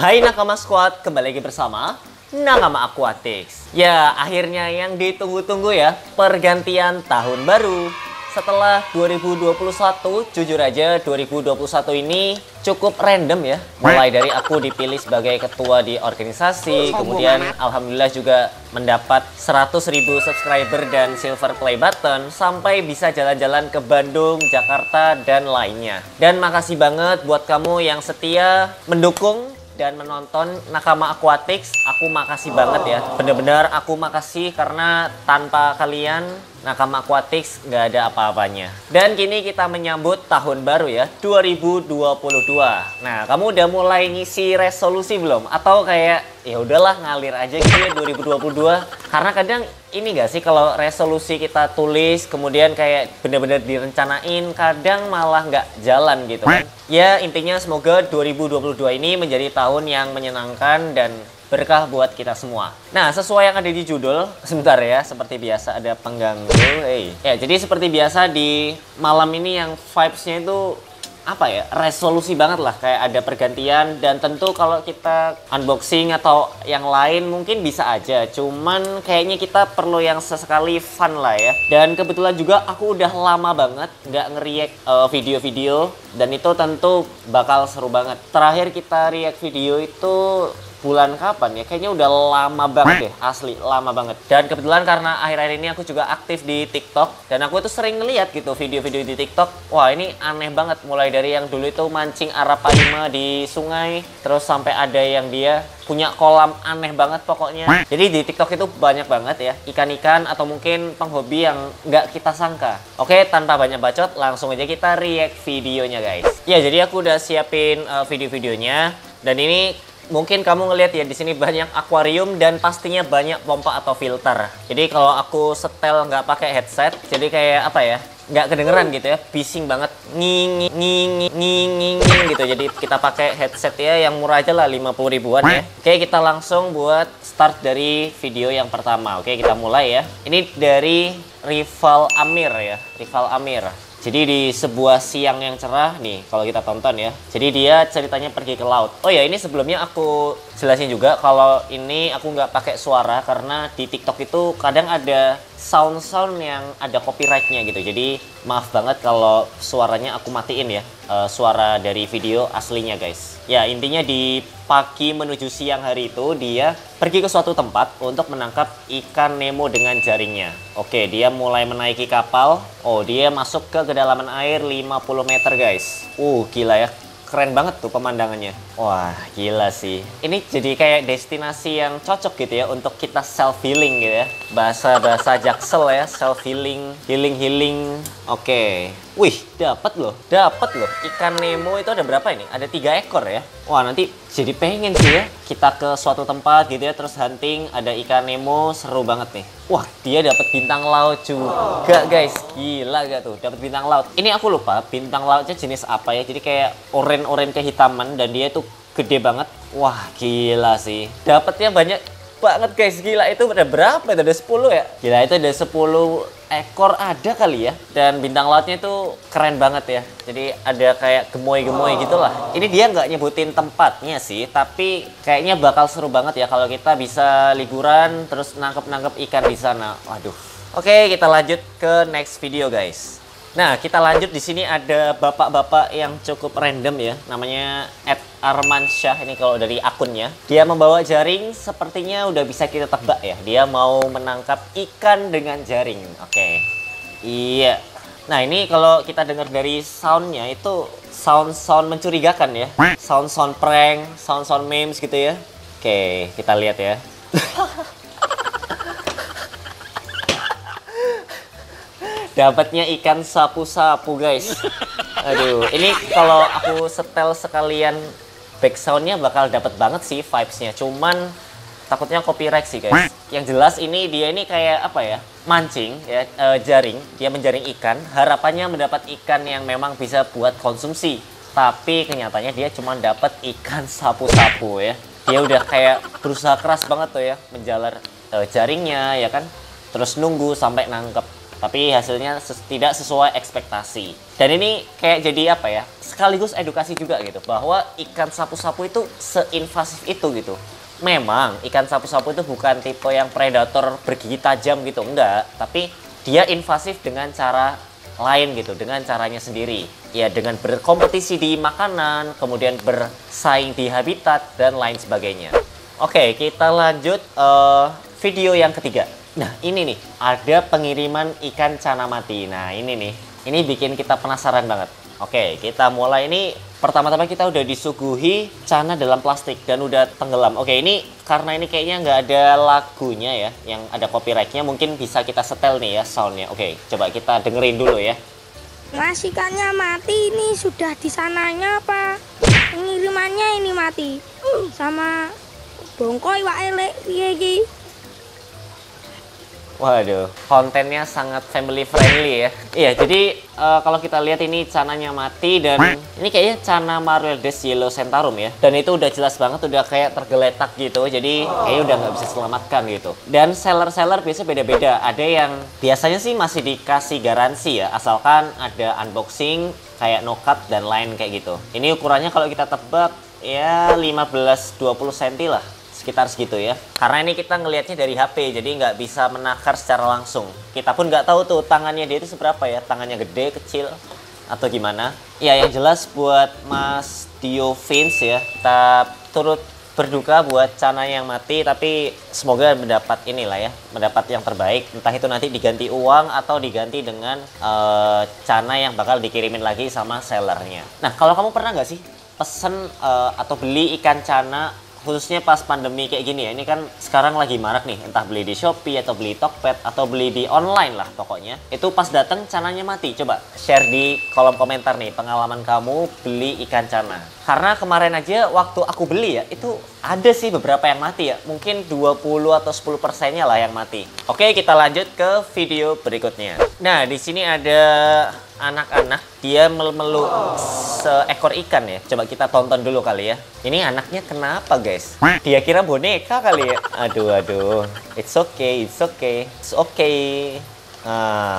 Hai Nakama Squad, kembali lagi bersama Nakama Aquatics. Ya, akhirnya yang ditunggu-tunggu ya, pergantian tahun baru. Setelah 2021, jujur aja 2021 ini cukup random ya. Mulai dari aku dipilih sebagai ketua di organisasi, kemudian alhamdulillah juga mendapat 100.000 subscriber dan silver play button, sampai bisa jalan-jalan ke Bandung, Jakarta, dan lainnya. Dan makasih banget buat kamu yang setia mendukung dan menonton Nakama Aquatics. Aku makasih banget ya, bener-bener aku makasih karena tanpa kalian Nakama Aquatics nggak ada apa-apanya. Dan kini kita menyambut tahun baru ya, 2022. Nah, kamu udah mulai ngisi resolusi belum? Atau kayak ya udahlah ngalir aja gitu ya 2022? Karena kadang ini gak sih, kalau resolusi kita tulis kemudian kayak bener-bener direncanain, kadang malah nggak jalan gitu kan. Ya intinya semoga 2022 ini menjadi tahun yang menyenangkan dan berkah buat kita semua. Nah, sesuai yang ada di judul, sebentar ya, seperti biasa ada pengganggu. Ya, jadi seperti biasa di malam ini yang vibes-nya itu apa ya, resolusi banget lah, kayak ada pergantian. Dan tentu kalau kita unboxing atau yang lain mungkin bisa aja, cuman kayaknya kita perlu yang sesekali fun lah ya. Dan kebetulan juga aku udah lama banget nggak nge-react video-video, dan itu tentu bakal seru banget. Terakhir kita react video itu bulan kapan ya? Kayaknya udah lama banget deh, asli lama banget. Dan kebetulan karena akhir-akhir ini aku juga aktif di TikTok, dan aku tuh sering ngeliat gitu video-video di TikTok. Wah, ini aneh banget, mulai dari yang dulu itu mancing arapaima di sungai, terus sampai ada yang dia punya kolam aneh banget pokoknya. Jadi di TikTok itu banyak banget ya ikan-ikan atau mungkin penghobi yang nggak kita sangka. Oke, tanpa banyak bacot, langsung aja kita react videonya guys. Ya, jadi aku udah siapin video-videonya, dan ini mungkin kamu ngelihat ya, di sini banyak akuarium dan pastinya banyak pompa atau filter. Jadi kalau aku setel nggak pakai headset, jadi kayak apa ya, nggak kedengeran gitu ya, bising banget, nging nging nging nging gitu. Jadi kita pakai headset ya yang murah aja lah, 50 ribuan ya. Oke, kita langsung buat start dari video yang pertama. Oke, kita mulai ya. Ini dari Rival Amir ya, Rival Amir. Jadi di sebuah siang yang cerah nih, kalau kita tonton ya. Jadi dia ceritanya pergi ke laut. Oh ya, ini sebelumnya aku jelasin juga kalau ini aku nggak pakai suara karena di TikTok itu kadang ada sound-sound yang ada copyrightnya gitu. Jadi maaf banget kalau suaranya aku matiin ya, suara dari video aslinya guys. Ya, intinya di pagi menuju siang hari itu dia pergi ke suatu tempat untuk menangkap ikan Nemo dengan jaringnya. Oke, dia mulai menaiki kapal. Oh, dia masuk ke kedalaman air 50 meter guys. Gila ya. Keren banget tuh pemandangannya. Wah, gila sih. Ini jadi kayak destinasi yang cocok gitu ya untuk kita self healing gitu ya. Bahasa Jaksel ya, self healing, healing. Oke. Wih, dapat loh ikan Nemo itu. Ada berapa ini? Ada 3 ekor ya. Wah, nanti jadi pengen sih ya kita ke suatu tempat gitu ya, terus hunting ada ikan Nemo, seru banget nih. Wah, dia dapat bintang laut juga guys. Gila gak tuh, dapat bintang laut. Ini aku lupa bintang lautnya jenis apa ya. Jadi kayak oren kehitaman dan dia tuh gede banget. Wah, gila sih. Dapatnya banyak banget guys. Gila, itu ada berapa? Itu ada 10 ya? Gila, itu ada 10 ekor ada kali ya. Dan bintang lautnya itu keren banget ya. Jadi ada kayak gemoy-gemoy gitulah. Ini dia nggak nyebutin tempatnya sih, tapi kayaknya bakal seru banget ya kalau kita bisa liburan terus nangkep ikan di sana. Waduh. Oke, kita lanjut ke next video guys. Nah, kita lanjut. Di sini ada bapak-bapak yang cukup random ya. Namanya @armansyah ini kalau dari akunnya. Dia membawa jaring, sepertinya udah bisa kita tebak ya. Dia mau menangkap ikan dengan jaring. Oke. Iya. Nah, ini kalau kita dengar dari soundnya itu sound mencurigakan ya. Sound prank, sound memes gitu ya. Oke, kita lihat ya. Dapatnya ikan sapu-sapu guys. Aduh, ini kalau aku setel sekalian backsoundnya bakal dapat banget sih vibes-nya. Cuman takutnya copyright sih guys. Yang jelas ini dia ini kayak apa ya, mancing ya, jaring. Dia menjaring ikan, harapannya mendapat ikan yang memang bisa buat konsumsi. Tapi kenyataannya dia cuma dapat ikan sapu-sapu ya. Dia udah kayak berusaha keras banget tuh ya menjalar jaringnya ya kan. Terus nunggu sampai nangkep. tapi hasilnya tidak sesuai ekspektasi. Dan ini kayak jadi apa ya, sekaligus edukasi juga gitu, bahwa ikan sapu-sapu itu seinvasif itu gitu. Memang ikan sapu-sapu itu bukan tipe yang predator bergigi tajam gitu, enggak, tapi dia invasif dengan cara lain gitu, dengan caranya sendiri ya, dengan berkompetisi di makanan, kemudian bersaing di habitat dan lain sebagainya. Oke, kita lanjut video yang ketiga. Nah, ini nih, ada pengiriman ikan cana mati. Nah, ini nih, ini bikin kita penasaran banget. Oke, kita mulai. Ini pertama-tama kita udah disuguhi cana dalam plastik dan udah tenggelam. Oke, ini karena ini kayaknya nggak ada lagunya ya, yang ada copyrightnya, mungkin bisa kita setel nih ya soundnya. Oke, coba kita dengerin dulu ya. Mas, ikannya mati ini sudah di sananya apa? Pengirimannya ini mati. Sama bongkoi wae lek piye iki? Waduh, kontennya sangat family friendly ya. Iya, jadi kalau kita lihat ini cananya mati dan ini kayaknya cana Marweldes Yellow Centarum ya. Dan itu udah jelas banget, udah kayak tergeletak gitu. Jadi kayaknya udah nggak bisa selamatkan gitu. Dan seller-seller biasanya beda-beda. Ada yang biasanya sih masih dikasih garansi ya, asalkan ada unboxing, kayak no cut dan lain kayak gitu. Ini ukurannya kalau kita tebak ya 15-20 cm lah. Sekitar segitu ya, karena ini kita ngelihatnya dari HP, jadi nggak bisa menakar secara langsung. Kita pun nggak tahu tuh tangannya dia itu seberapa ya, tangannya gede, kecil, atau gimana. Ya, yang jelas buat Mas Dio Vince ya, kita turut berduka buat cana yang mati, tapi semoga mendapat inilah ya, mendapat yang terbaik. Entah itu nanti diganti uang atau diganti dengan cana yang bakal dikirimin lagi sama sellernya. Nah, kalau kamu pernah nggak sih pesen atau beli ikan cana, khususnya pas pandemi kayak gini ya, ini kan sekarang lagi marak nih, entah beli di Shopee atau beli Tokped atau beli di online lah pokoknya. Itu pas datang cananya mati. Coba share di kolom komentar nih pengalaman kamu beli ikan cana. Karena kemarin aja waktu aku beli ya, itu ada sih beberapa yang mati ya. Mungkin 20 atau 10%-nya lah yang mati. Oke, kita lanjut ke video berikutnya. Nah, di sini ada anak-anak, dia meluk seekor ikan ya. Coba kita tonton dulu kali ya. Ini anaknya kenapa guys? Dia kira boneka kali ya. Aduh. It's okay. It's okay.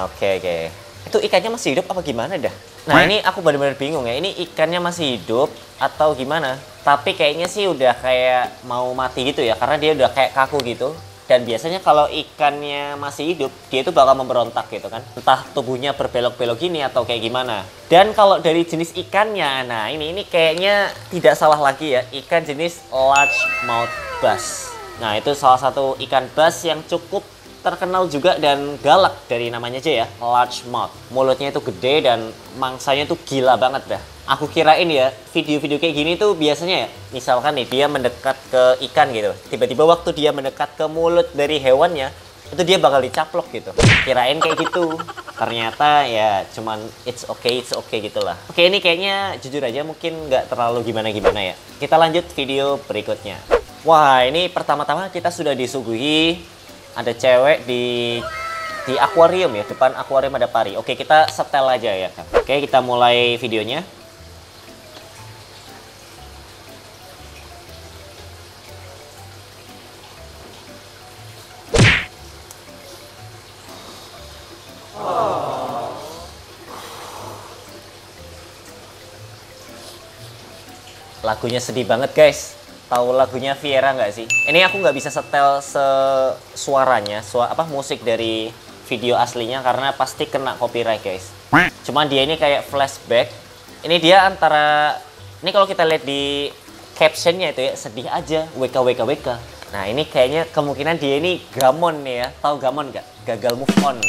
Oke. Itu ikannya masih hidup apa gimana dah? Nah, ini aku benar-benar bingung ya. Ini ikannya masih hidup atau gimana? Tapi kayaknya sih udah kayak mau mati gitu ya, karena dia udah kayak kaku gitu. Dan biasanya kalau ikannya masih hidup, dia itu bakal memberontak gitu kan. Entah tubuhnya berbelok-belok gini atau kayak gimana. Dan kalau dari jenis ikannya, nah ini kayaknya tidak salah lagi ya. Ikan jenis largemouth bass. Nah, itu salah satu ikan bass yang cukup terkenal juga dan galak dari namanya aja ya, largemouth. Mulutnya itu gede dan mangsanya tuh gila banget dah. Aku kirain ya, video-video kayak gini tuh biasanya ya, misalkan nih dia mendekat ke ikan gitu, tiba-tiba waktu dia mendekat ke mulut dari hewannya, itu dia bakal dicaplok gitu. Kirain kayak gitu. Ternyata ya cuman it's okay gitulah. Oke, ini kayaknya jujur aja mungkin nggak terlalu gimana-gimana ya. Kita lanjut video berikutnya. Wah, ini pertama-tama kita sudah disuguhi ada cewek di akuarium ya, depan akuarium ada pari. Oke, kita setel aja ya. Oke, kita mulai videonya. Lagunya sedih banget guys. Tahu lagunya Viera nggak sih? Ini aku nggak bisa setel suaranya, musik dari video aslinya karena pasti kena copyright guys. Cuman dia ini kayak flashback. Ini dia antara, ini kalau kita lihat di captionnya itu ya, sedih aja, WKWKWK. Nah, ini kayaknya kemungkinan dia ini gamon nih ya. Tahu gamon nggak? Gagal move on.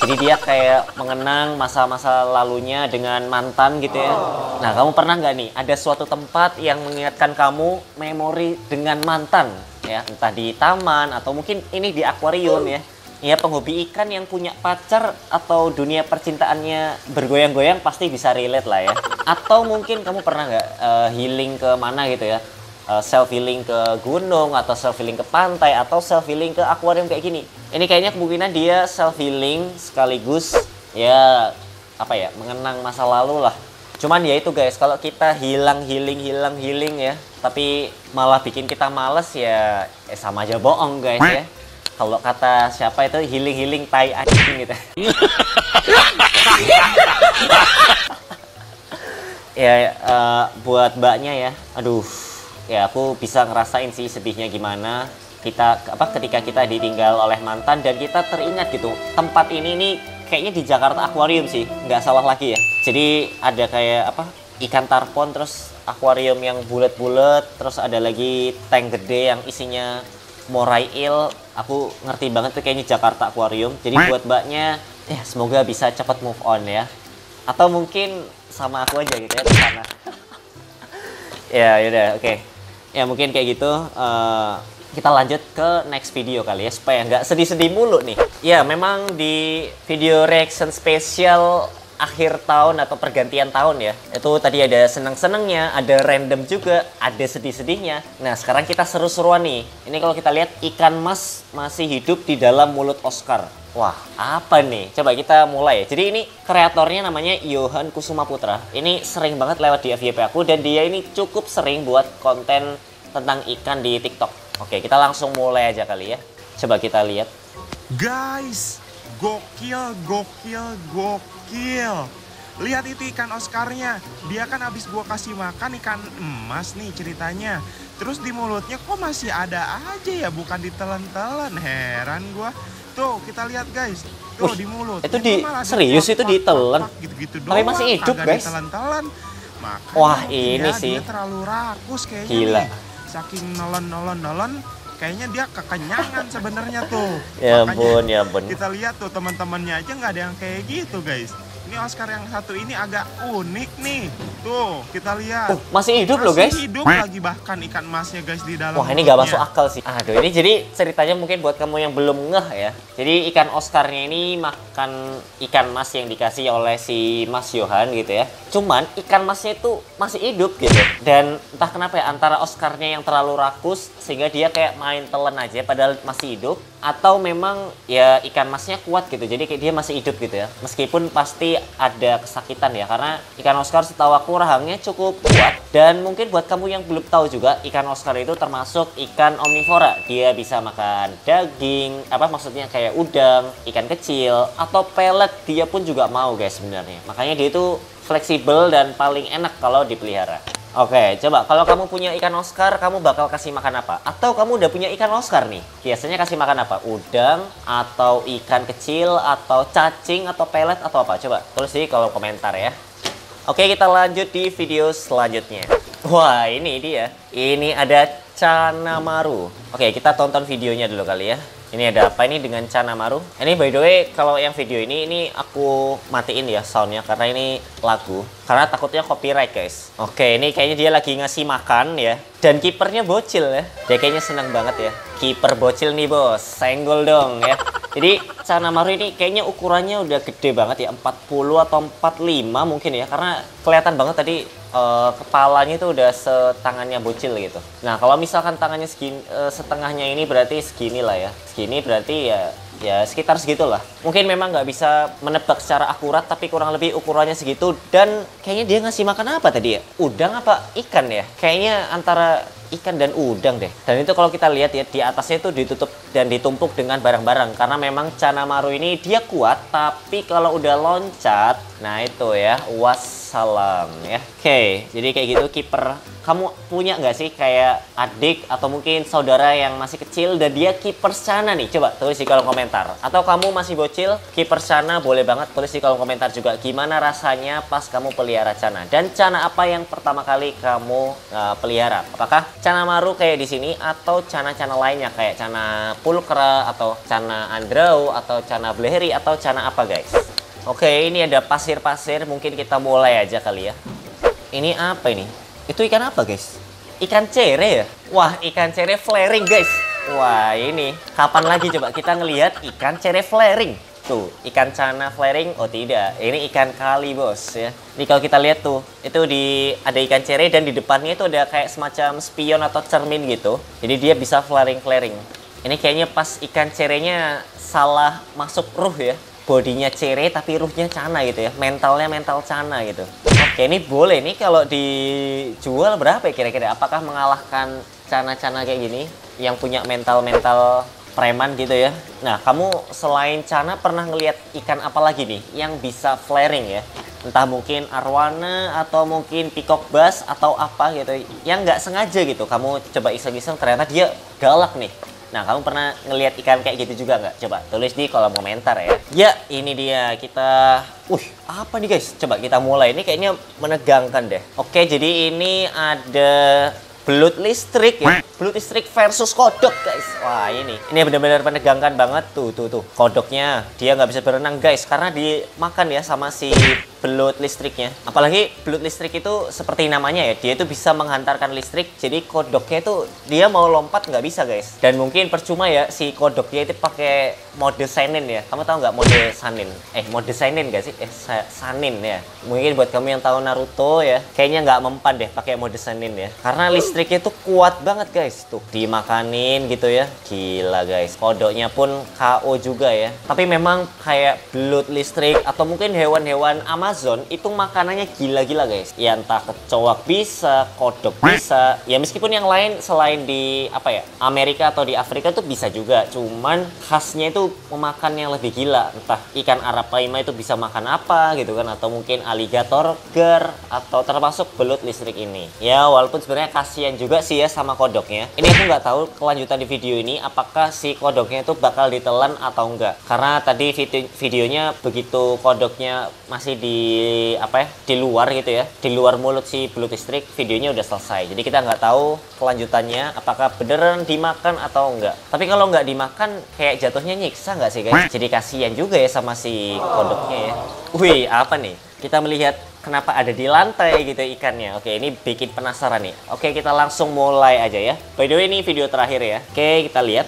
Jadi dia kayak mengenang masa-masa lalunya dengan mantan gitu ya. Nah, kamu pernah nggak nih ada suatu tempat yang mengingatkan kamu memori dengan mantan ya, entah di taman atau mungkin ini di akuarium ya. Ya, penghobi ikan yang punya pacar atau dunia percintaannya bergoyang-goyang pasti bisa relate lah ya. Atau mungkin kamu pernah nggak healing ke mana gitu ya? Self healing ke gunung atau self healing ke pantai atau self healing ke akuarium kayak gini. Ini kayaknya kemungkinan dia self healing sekaligus ya mengenang masa lalu lah. Cuman ya itu guys, kalau kita healing ya, tapi malah bikin kita males ya sama aja bohong guys ya. Kalau kata siapa itu healing tai anjing gitu. Ya buat mbaknya ya, aduh, ya aku bisa ngerasain sih sedihnya gimana ketika kita ditinggal oleh mantan dan kita teringat gitu. Tempat ini nih kayaknya di Jakarta Aquarium sih, nggak salah lagi ya. Jadi ada kayak ikan tarpon, terus akuarium yang bulat-bulat, terus ada lagi tank gede yang isinya moray eel. Aku ngerti banget tuh kayaknya Jakarta Aquarium. Jadi buat mbaknya ya semoga bisa cepat move on ya. Atau mungkin sama aku aja gitu ya di sana. Ya udah, oke. Ya mungkin kayak gitu. Kita lanjut ke next video kali ya supaya nggak sedih-sedih mulu nih. Ya memang di video reaction spesial akhir tahun atau pergantian tahun ya, itu tadi ada seneng-senengnya, ada random juga, ada sedih-sedihnya. Nah sekarang kita seru-seruan nih. Ini kalau kita lihat ikan mas masih hidup di dalam mulut Oscar. Wah, apa nih? Coba kita mulai ya. Jadi ini kreatornya namanya Yohan Kusuma Putra. Ini sering banget lewat di FYP aku dan dia ini cukup sering buat konten tentang ikan di TikTok. Oke, kita langsung mulai aja kali ya. Coba kita lihat. Guys, gokil. Lihat itu ikan Oscarnya. Dia kan habis gua kasih makan ikan emas nih ceritanya. Terus di mulutnya kok masih ada aja ya, bukan ditelan-telan. Heran gua. Tuh, kita lihat guys. Tuh di mulut. Itu serius itu ditelan. Gitu-gitu tapi doang. masih hidup, guys. Ditelan-telan. Makanya wah, ini sih. Dia terlalu rakus kayaknya. Gila. Nih. Saking nelen. Kayaknya dia kekenyangan sebenarnya tuh. Ya Makanya, ampun. Kita lihat tuh teman-temannya aja nggak ada yang kayak gitu guys. Ini Oscar yang satu ini agak unik nih. Tuh, kita lihat. Masih hidup loh guys. Masih hidup lagi bahkan ikan emasnya guys di dalam. Wah, ini nggak masuk akal sih. Aduh, ini jadi ceritanya mungkin buat kamu yang belum ngeh ya. Jadi ikan Oscarnya ini makan ikan mas yang dikasih oleh si Mas Yohan gitu ya. Cuman ikan masnya itu masih hidup gitu. Dan entah kenapa ya, antara Oscarnya yang terlalu rakus sehingga dia kayak main telan aja padahal masih hidup, atau memang ya ikan masnya kuat gitu. Jadi kayak dia masih hidup gitu ya. Meskipun pasti ada kesakitan ya, karena ikan Oscar setahu aku rahangnya cukup kuat. Dan mungkin buat kamu yang belum tahu juga, ikan Oscar itu termasuk ikan omnivora. Dia bisa makan daging, maksudnya kayak udang, ikan kecil, atau pelet dia pun juga mau guys sebenarnya. Makanya dia itu fleksibel dan paling enak kalau dipelihara. Oke, coba kalau kamu punya ikan Oscar, kamu bakal kasih makan apa? Atau kamu udah punya ikan Oscar nih, biasanya kasih makan apa? Udang, atau ikan kecil, atau cacing, atau pelet, atau apa? Coba tulis di kolom komentar ya. Oke, kita lanjut di video selanjutnya. Wah, ini dia. Ini ada Chanamaru. Oke, kita tonton videonya dulu kali ya. Ini ada apa ini dengan Chanamaru? Ini by the way, kalau yang video ini aku matiin ya soundnya karena ini lagu. Karena takutnya copyright guys. Oke, ini kayaknya dia lagi ngasih makan ya. Dan kipernya bocil ya. Dia kayaknya senang banget ya. Kiper bocil nih bos, senggol dong ya. Jadi Chanamaru ini kayaknya ukurannya udah gede banget ya. 40 atau 45 mungkin ya. Karena kelihatan banget tadi kepalanya itu udah setangannya bocil gitu. Nah kalau misalkan tangannya segini, setengahnya ini berarti segini lah ya. Segini berarti ya sekitar segitulah. Mungkin memang nggak bisa menebak secara akurat, tapi kurang lebih ukurannya segitu. Dan kayaknya dia ngasih makan apa tadi ya? Udang apa ikan ya? Kayaknya antara ikan dan udang deh. Dan itu kalau kita lihat ya, di atasnya itu ditutup dan ditumpuk dengan barang-barang. Karena memang Chanamaru ini dia kuat, tapi kalau udah loncat, nah itu ya, wassalam ya. Oke, jadi kayak gitu kiper. Kamu punya nggak sih kayak adik atau mungkin saudara yang masih kecil dan dia kiper Chana nih? Coba tulis di kolom komentar. Atau kamu masih bocil, kiper Chana, boleh banget tulis di kolom komentar juga. Gimana rasanya pas kamu pelihara Chana? Dan Chana apa yang pertama kali kamu pelihara? Apakah Chanamaru kayak di sini atau Chana-Chana lainnya kayak Chana pulcra atau Chana andrau atau Chana bleheri atau Chana apa guys? Oke, ini ada pasir-pasir, mungkin kita mulai aja kali ya. Ini apa ini? Itu ikan apa guys? Ikan cere ya? Wah, ikan cere flaring guys. Wah, ini kapan lagi coba kita ngelihat ikan cere flaring? Tuh, ikan Chana flaring. Oh tidak, ini ikan kali bos ya. Ini kalau kita lihat tuh, itu ada ikan cere dan di depannya itu ada kayak semacam spion atau cermin gitu. Jadi dia bisa flaring-flaring. Ini kayaknya pas ikan cerenya salah masuk ruh ya. Bodinya cere tapi ruhnya Chana gitu ya. Mentalnya mental Chana gitu. Oke, ini boleh nih kalau dijual berapa ya kira-kira? Apakah mengalahkan Chana-Chana kayak gini yang punya mental-mental preman gitu ya. Nah, kamu selain Cana pernah ngelihat ikan apa lagi nih yang bisa flaring ya? Entah mungkin arwana atau mungkin peacock bass atau apa gitu. Yang nggak sengaja gitu, kamu coba iseng-iseng ternyata dia galak nih. Nah, kamu pernah ngelihat ikan kayak gitu juga nggak? Coba tulis di kolom komentar ya. Ya, ini dia kita. Apa nih guys? Coba kita mulai. Ini kayaknya menegangkan deh. Oke, jadi ini ada belut listrik ya. Belut listrik versus kodok guys. Wah, ini benar-benar menegangkan banget. Tuh. Kodoknya dia nggak bisa berenang guys, karena dimakan ya sama si belut listriknya. Apalagi belut listrik itu seperti namanya ya, dia itu bisa menghantarkan listrik. Jadi kodoknya itu dia mau lompat nggak bisa guys. Dan mungkin percuma ya si kodoknya itu pakai mode seinen ya. Kamu tahu nggak mode sanin? Mode seinen nggak sih? Sanin ya. Mungkin buat kamu yang tahu Naruto ya, kayaknya nggak mempan deh pakai mode seinen ya. Karena listriknya itu kuat banget guys. Tuh dimakanin gitu ya. Gila guys. Kodoknya pun KO juga ya. Tapi memang kayak belut listrik atau mungkin hewan-hewan Amazon itu makanannya gila-gila guys. Ya entah kecoak bisa, kodok bisa. Ya meskipun yang lain selain di Amerika atau di Afrika tuh bisa juga. Cuman khasnya itu memakan yang lebih gila. Entah ikan arapaima itu bisa makan apa gitu kan, atau mungkin aligator gar, atau termasuk belut listrik ini. Ya walaupun sebenarnya kasihan juga sih ya sama kodoknya. Ini aku nggak tahu kelanjutan di video ini apakah si kodoknya itu bakal ditelan atau enggak. Karena tadi videonya begitu kodoknya masih di luar gitu ya, di luar mulut si belut listrik, videonya udah selesai. Jadi kita nggak tahu kelanjutannya apakah beneran dimakan atau enggak. Tapi kalau nggak dimakan kayak jatuhnya nyiksa nggak sih guys? Jadi kasihan juga ya sama si kodoknya ya. Wih, apa nih? Kita melihat kenapa ada di lantai gitu ikannya. Oke, ini bikin penasaran nih. Oke, kita langsung mulai aja ya. By the way, ini video terakhir ya. Oke, kita lihat.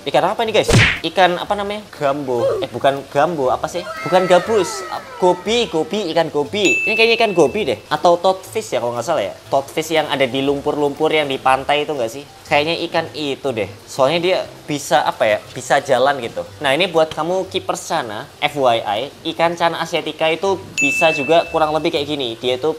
Ikan apa nih guys? Ikan apa namanya? Gambo. Bukan gambo, apa sih? Bukan gabus. Gobi, ikan gobi. Ini kayaknya ikan gobi deh. Atau toadfish ya kalau nggak salah ya. Toadfish yang ada di lumpur-lumpur yang di pantai itu nggak sih? Kayaknya ikan itu deh. Soalnya dia bisa bisa jalan gitu. Nah, ini buat kamu keepers Cana, FYI, ikan Cana asiatica itu bisa juga kurang lebih kayak gini. Dia itu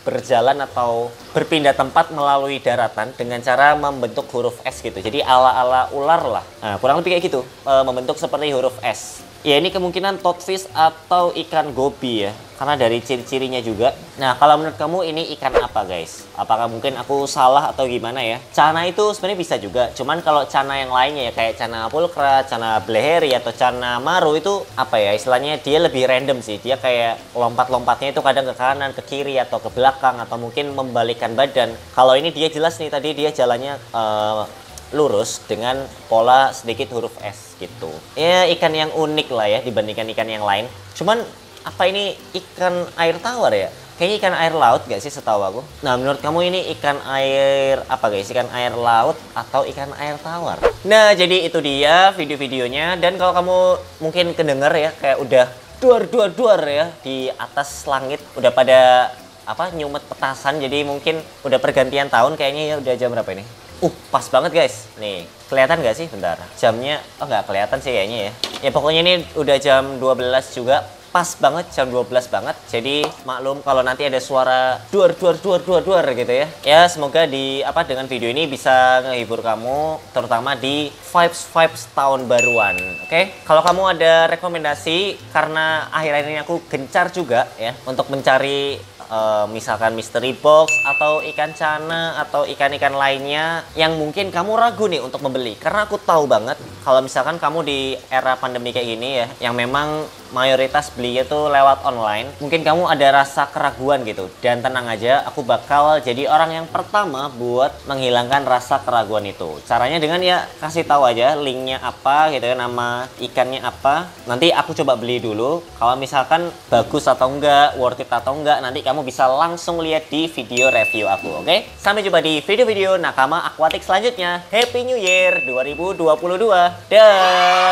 berjalan atau berpindah tempat melalui daratan dengan cara membentuk huruf S gitu. Jadi ala-ala ular lah. Nah, kurang lebih kayak gitu. Membentuk seperti huruf S. Ya, ini kemungkinan toadfish atau ikan gobi ya. Karena dari ciri-cirinya juga. Nah, kalau menurut kamu ini ikan apa guys? Apakah mungkin aku salah atau gimana ya? Cana itu sebenarnya bisa juga. Cuman kalau cana yang lainnya ya kayak cana pulkra, cana bleheri atau cana maru itu istilahnya dia lebih random sih. Dia kayak lompat-lompatnya itu kadang ke kanan, ke kiri atau ke belakang atau mungkin membalikkan badan. Kalau ini dia jelas nih tadi dia jalannya lurus dengan pola sedikit huruf S gitu. Ya ikan yang unik lah ya dibandingkan ikan yang lain. Cuman ini ikan air tawar ya? Kayaknya ikan air laut gak sih setahu aku? Nah, menurut kamu ini ikan air apa guys? Ikan air laut atau ikan air tawar? Nah, jadi itu dia video-videonya. Dan kalau kamu mungkin kedenger ya kayak udah duar ya di atas langit, udah pada nyumet petasan. Jadi mungkin udah pergantian tahun kayaknya ya. Udah jam berapa ini? Pas banget guys. Nih, kelihatan gak sih? Bentar. Jamnya, nggak kelihatan sih kayaknya ya. Ya pokoknya ini udah jam 12 juga. Pas banget, jam 12 banget. Jadi maklum kalau nanti ada suara duar gitu ya. Ya semoga dengan video ini bisa ngehibur kamu. Terutama di vibes tahun baruan. Oke? Kalau kamu ada rekomendasi, karena akhir-akhir ini aku gencar juga ya untuk mencari misalkan mystery box atau ikan cana atau ikan-ikan lainnya yang mungkin kamu ragu nih untuk membeli. Karena aku tahu banget kalau misalkan kamu di era pandemi kayak gini ya, yang memang mayoritas belinya tuh lewat online, mungkin kamu ada rasa keraguan gitu. Dan tenang aja, aku bakal jadi orang yang pertama buat menghilangkan rasa keraguan itu. Caranya dengan ya kasih tahu aja linknya apa gitu ya, nama ikannya apa. Nanti aku coba beli dulu. Kalau misalkan bagus atau enggak, worth it atau enggak, nanti kamu bisa langsung lihat di video review aku, oke? Sampai jumpa di video-video nakama akuatik selanjutnya. Happy New Year 2022. Dah.